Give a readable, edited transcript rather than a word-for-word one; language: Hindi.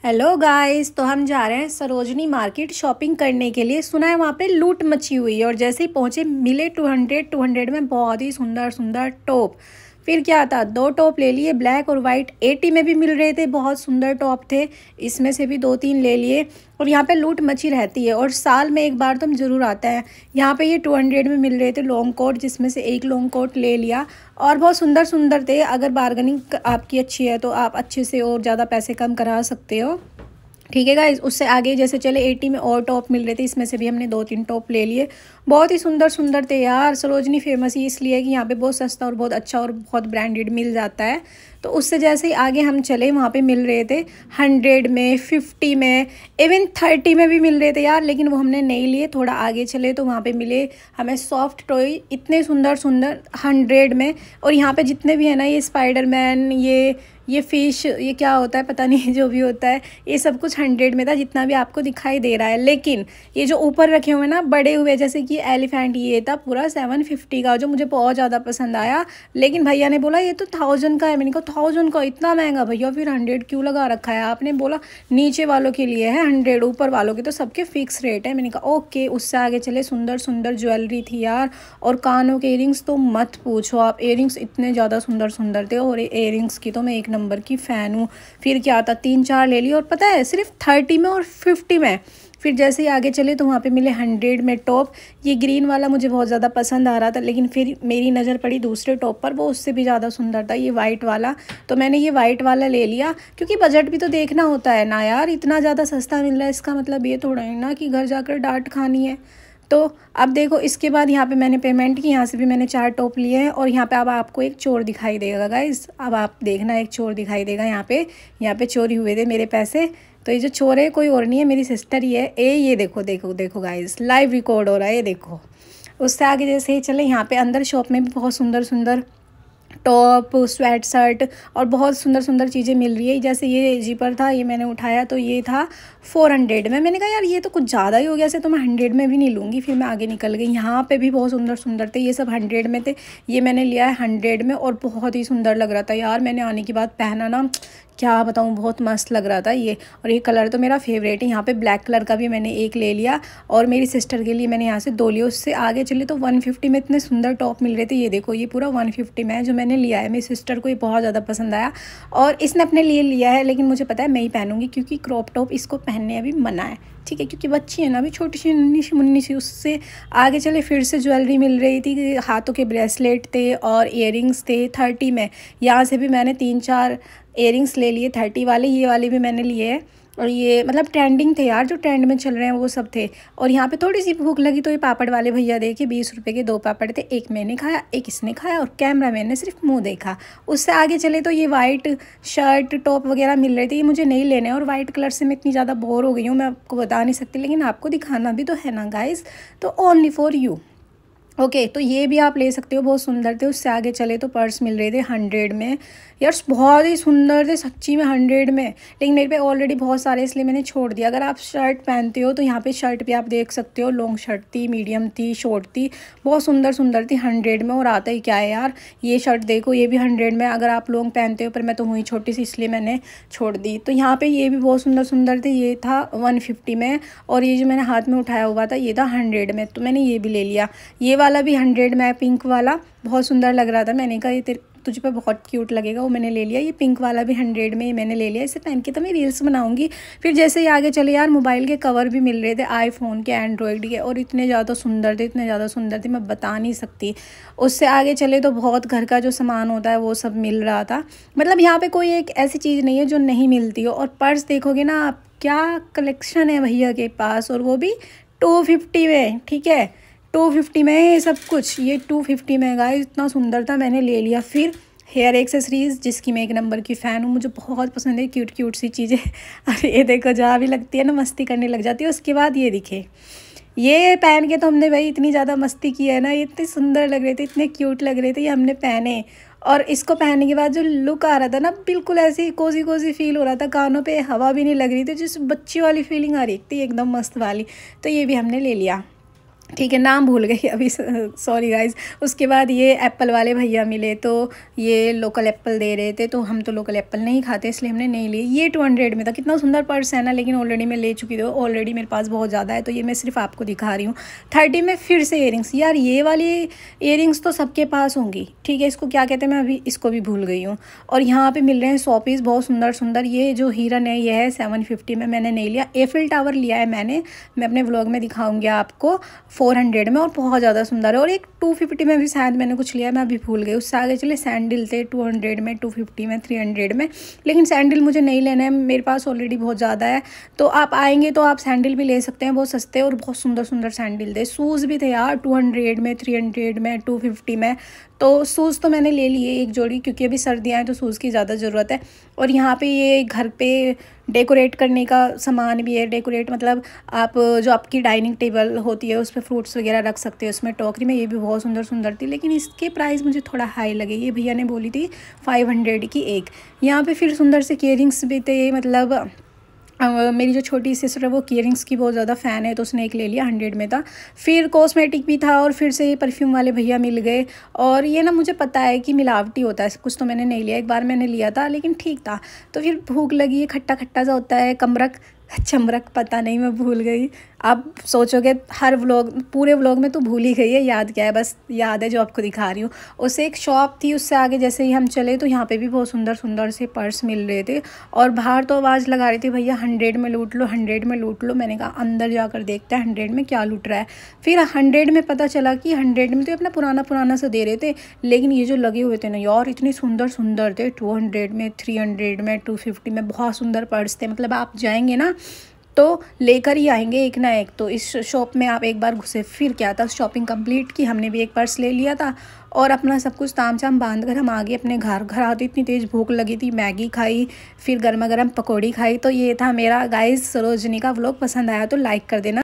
हेलो गाइस, तो हम जा रहे हैं सरोजनी मार्केट शॉपिंग करने के लिए। सुना है वहाँ पे लूट मची हुई है और जैसे ही पहुँचे मिले 200 में बहुत ही सुंदर सुंदर टॉप। फिर क्या था, दो टॉप ले लिए, ब्लैक और वाइट। 80 में भी मिल रहे थे, बहुत सुंदर टॉप थे। इसमें से भी दो तीन ले लिए। और यहाँ पे लूट मची रहती है और साल में एक बार तो हम ज़रूर आता है। यहाँ पे ये 200 में मिल रहे थे लॉन्ग कोट, जिसमें से एक लॉन्ग कोट ले लिया। और बहुत सुंदर सुंदर थे। अगर बार्गेनिंग आपकी अच्छी है तो आप अच्छे से और ज़्यादा पैसे कम करा सकते हो। ठीक है गाइस, उससे आगे जैसे चले 80 में और टॉप मिल रहे थे, इसमें से भी हमने दो तीन टॉप ले लिए। बहुत ही सुंदर सुंदर थे यार। सरोजनी फेमस ही इसलिए है कि यहाँ पे बहुत सस्ता और बहुत अच्छा और बहुत ब्रांडेड मिल जाता है। तो उससे जैसे ही आगे हम चले, वहाँ पे मिल रहे थे 100 में, 50 में, इवन 30 में भी मिल रहे थे यार, लेकिन वो हमने नहीं लिए। थोड़ा आगे चले तो वहाँ पे मिले हमें सॉफ्ट टॉय, इतने सुंदर सुंदर 100 में। और यहाँ पे जितने भी है ना, ये स्पाइडरमैन, ये फिश, ये क्या होता है पता नहीं, जो भी होता है, ये सब कुछ 100 में था, जितना भी आपको दिखाई दे रहा है। लेकिन ये जो ऊपर रखे हुए ना बड़े हुए, जैसे कि एलिफेंट, ये था पूरा 750 का, जो मुझे बहुत ज़्यादा पसंद आया। लेकिन भैया ने बोला ये तो 1000 का है। मैंने कहा 1000 का इतना महंगा भैया, फिर 100 क्यों लगा रखा है आपने? बोला नीचे वालों के लिए है 100, ऊपर वालों के तो सबके फिक्स रेट है। मैंने कहा ओके। उससे आगे चले, सुंदर सुंदर ज्वेलरी थी यार। और कानों के इयरिंग्स तो मत पूछो आप, इयरिंग्स इतने ज़्यादा सुंदर सुंदर थे। और इयरिंग्स की तो मैं एक नंबर की फ़ैन हूँ। फिर क्या था, 3-4 ले ली। और पता है सिर्फ 30 में और 50 में। फिर जैसे ही आगे चले तो वहाँ पे मिले 100 में टॉप। ये ग्रीन वाला मुझे बहुत ज़्यादा पसंद आ रहा था, लेकिन फिर मेरी नज़र पड़ी दूसरे टॉप पर, वो उससे भी ज़्यादा सुंदर था, ये वाइट वाला। तो मैंने ये वाइट वाला ले लिया, क्योंकि बजट भी तो देखना होता है ना यार। इतना ज़्यादा सस्ता मिल रहा है, इसका मतलब ये थोड़ा है ना कि घर जाकर डांट खानी है। तो अब देखो, इसके बाद यहाँ पे मैंने पेमेंट की, यहाँ से भी मैंने 4 टॉप लिए हैं। और यहाँ पे अब आपको एक चोर दिखाई देगा गाइस, अब आप देखना, एक चोर दिखाई देगा यहाँ पे चोरी हुए थे मेरे पैसे। तो ये जो चोर है कोई और नहीं है, मेरी सिस्टर ही है। ये देखो देखो देखो गाइस, लाइव रिकॉर्ड हो रहा है, ये देखो। उससे आगे जैसे ही चले, यहाँ पे अंदर शॉप में भी बहुत सुंदर सुंदर टॉप, स्वेट शर्ट और बहुत सुंदर सुंदर चीज़ें मिल रही है। जैसे ये जीपर था, ये मैंने उठाया तो ये था 400 में। मैंने कहा यार ये तो कुछ ज़्यादा ही हो गया, से तो मैं 100 में भी नहीं लूँगी। फिर मैं आगे निकल गई। यहाँ पे भी बहुत सुंदर सुंदर थे, ये सब 100 में थे। ये मैंने लिया है 100 में और बहुत ही सुंदर लग रहा था यार। मैंने आने के बाद पहना ना, क्या बताऊँ, बहुत मस्त लग रहा था ये। और ये कलर तो मेरा फेवरेट है। यहाँ पे ब्लैक कलर का भी मैंने एक ले लिया और मेरी सिस्टर के लिए मैंने यहाँ से 2 लिए। उससे आगे चले तो 150 में इतने सुंदर टॉप मिल रहे थे। ये देखो, ये पूरा 150 में है जो मैंने लिया है। मेरी सिस्टर को ये बहुत ज़्यादा पसंद आया और इसने अपने लिए लिया है, लेकिन मुझे पता है मैं ही पहनूंगी, क्योंकि क्रॉप टॉप इसको पहनने अभी मना है। ठीक है, क्योंकि बच्ची है ना अभी, छोटी सी नन्ही सी मुन्नी सी। उससे आगे चले, फिर से ज्वेलरी मिल रही थी, हाथों के ब्रेसलेट थे और इयरिंग्स थे 30 में। यहाँ से भी मैंने 3-4 इयरिंग्स ले लिए 30 वाले, ये वाले भी मैंने लिए हैं। और ये मतलब ट्रेंडिंग थे यार, जो ट्रेंड में चल रहे हैं वो सब थे। और यहाँ पे थोड़ी सी भूख लगी तो ये पापड़ वाले भैया देखे, 20 रुपये के 2 पापड़ थे। एक मैंने खाया, एक इसने खाया और कैमरा मैन ने सिर्फ मुंह देखा। उससे आगे चले तो ये वाइट शर्ट टॉप वगैरह मिल रहे थे, ये मुझे नहीं लेने। और वाइट कलर से मैं इतनी ज़्यादा बोर हो गई हूँ, मैं आपको बता नहीं सकती, लेकिन आपको दिखाना भी तो है ना गाइस, तो ओनली फॉर यू। ओके, तो ये भी आप ले सकते हो, बहुत सुंदर थे। उससे आगे चले तो पर्स मिल रहे थे 100 में यार, बहुत ही सुंदर थे सच्ची में 100 में। लेकिन मेरे पे ऑलरेडी बहुत सारे, इसलिए मैंने छोड़ दिया। अगर आप शर्ट पहनते हो तो यहाँ पे शर्ट भी आप देख सकते हो, लॉन्ग शर्ट थी, मीडियम थी, शॉर्ट थी, बहुत सुंदर सुंदर थी 100 में। और आता ही क्या है यार, ये शर्ट देखो, ये भी 100 में। अगर आप लॉन्ग पहनते हो, पर मैं तो हुई छोटी सी इसलिए मैंने छोड़ दी। तो यहाँ पे ये भी बहुत सुंदर सुंदर थे, ये था 150 में। और ये जो मैंने हाथ में उठाया हुआ था ये था 100 में, तो मैंने ये भी ले लिया। ये वाला भी 100 में, पिंक वाला बहुत सुंदर लग रहा था। मैंने कहा ये तुझ पे बहुत क्यूट लगेगा, वो मैंने ले लिया। ये पिंक वाला भी 100 में ही मैंने ले लिया, इसे पहन के तो मैं रील्स बनाऊंगी। फिर जैसे ही आगे चले यार, मोबाइल के कवर भी मिल रहे थे, आईफोन के, एंड्रॉयड के, और इतने ज़्यादा सुंदर थे, इतने ज़्यादा सुंदर थे, मैं बता नहीं सकती। उससे आगे चले तो बहुत घर का जो सामान होता है वो सब मिल रहा था। मतलब यहाँ पर कोई एक ऐसी चीज़ नहीं है जो नहीं मिलती हो। और पर्स देखोगे ना आप, क्या कलेक्शन है भैया के पास, और वो भी 250 में। ठीक है, 250 में है ये सब कुछ, ये 250 में गाइस, इतना सुंदर था, मैंने ले लिया। फिर हेयर एक्सेसरीज़, जिसकी मैं एक नंबर की फ़ैन हूँ, मुझे बहुत पसंद है क्यूट क्यूट सी चीज़ें। अरे ये देखो, जहाँ भी लगती है ना मस्ती करने लग जाती है। उसके बाद ये दिखे, ये पहन के तो हमने भाई इतनी ज़्यादा मस्ती की है ना, ये इतने सुंदर लग रहे थे, इतने क्यूट लग रहे थे, ये हमने पहने। और इसको पहनने के बाद जो लुक आ रहा था ना, बिल्कुल ऐसी कोजी कोजी फील हो रहा था, कानों पे हवा भी नहीं लग रही थी, जिस बच्ची वाली फीलिंग आ रही थी एकदम मस्त वाली। तो ये भी हमने ले लिया। ठीक है, नाम भूल गई अभी, सॉरी गाइज। उसके बाद ये एप्पल वाले भैया मिले, तो ये लोकल एप्पल दे रहे थे, तो हम तो लोकल एप्पल नहीं खाते इसलिए हमने नहीं ली। ये 200 में था। कितना सुंदर पर्स है ना, लेकिन ऑलरेडी मैं ले चुकी थी, ऑलरेडी मेरे पास बहुत ज़्यादा है, तो ये मैं सिर्फ आपको दिखा रही हूँ। 30 में फिर से इयरिंग्स। यार ये वाली इयरिंग्स तो सबके पास होंगी, ठीक है, इसको क्या कहते हैं मैं अभी इसको भी भूल गई हूँ। और यहाँ पर मिल रहे हैं 100 पीस, बहुत सुंदर सुंदर। ये जो हिरन है ये है 750 में, मैंने नहीं लिया। एफिल टावर लिया है मैंने, मैं अपने व्लॉग में दिखाऊंगी आपको, 400 में, और बहुत ज़्यादा सुंदर है। और एक 250 में भी शायद मैंने कुछ लिया, मैं अभी भूल गई। उससे आगे चले सैंडल थे 200 में, 250 में, 300 में, लेकिन सैंडल मुझे नहीं लेना है, मेरे पास ऑलरेडी बहुत ज़्यादा है। तो आप आएंगे तो आप सैंडल भी ले सकते हैं, बहुत सस्ते और बहुत सुंदर सुंदर सैंडल थे। शूज़ भी थे यार 200 में, 300 में, 250 में। तो शूज़ तो मैंने ले लिए एक जोड़ी, क्योंकि अभी सर्दियाँ हैं तो शूज़ की ज़्यादा ज़रूरत है। और यहाँ पे ये घर पे डेकोरेट करने का सामान भी है। डेकोरेट मतलब आप जो आपकी डाइनिंग टेबल होती है उस पर फ्रूट्स वगैरह रख सकते हो उसमें, टोकरी में। ये भी बहुत सुंदर सुंदर थी, लेकिन इसके प्राइस मुझे थोड़ा हाई लगे। ये भैया ने बोली थी 500 की एक। यहाँ पे फिर सुंदर से इयरिंग्स भी थे, मतलब मेरी जो छोटी सिस्टर है वो इयरिंग्स की बहुत ज़्यादा फ़ैन है, तो उसने एक ले लिया, 100 में था। फिर कॉस्मेटिक भी था, और फिर से ये परफ्यूम वाले भैया मिल गए। और ये ना मुझे पता है कि मिलावटी होता है कुछ, तो मैंने नहीं लिया। एक बार मैंने लिया था लेकिन ठीक था। तो फिर भूख लगी, खट्टा खट्टा सा होता है, कमरक चमरक, पता नहीं, मैं भूल गई। आप सोचोगे हर व्लॉग, पूरे व्लॉग में तो भूल ही गई है, याद क्या है, बस याद है जो आपको दिखा रही हूँ। उससे एक शॉप थी, उससे आगे जैसे ही हम चले तो यहाँ पे भी बहुत सुंदर सुंदर से पर्स मिल रहे थे। और बाहर तो आवाज़ लगा रही थी भैया 100 में लूट लो, 100 में लूट लो। मैंने कहा अंदर जाकर देखते हैं 100 में क्या लूट रहा है। फिर 100 में पता चला कि 100 में तो अपना पुराना पुराना सा दे रहे थे, लेकिन ये जो लगे हुए थे ना यार, इतने सुंदर सुंदर थे। 200 में, 300 में, 250 में, बहुत सुंदर पर्स थे। मतलब आप जाएंगे ना तो लेकर ही आएंगे एक ना एक। तो इस शॉप में आप एक बार घुसे। फिर क्या था, शॉपिंग कंप्लीट की, हमने भी एक पर्स ले लिया था और अपना सब कुछ ताम झाम बांध कर हम आ गए अपने घर। घर आते इतनी तेज़ भूख लगी थी, मैगी खाई, फिर गर्मा गर्म पकौड़ी खाई। तो ये था मेरा गाइस सरोजनी का व्लॉग। पसंद आया तो लाइक कर देना।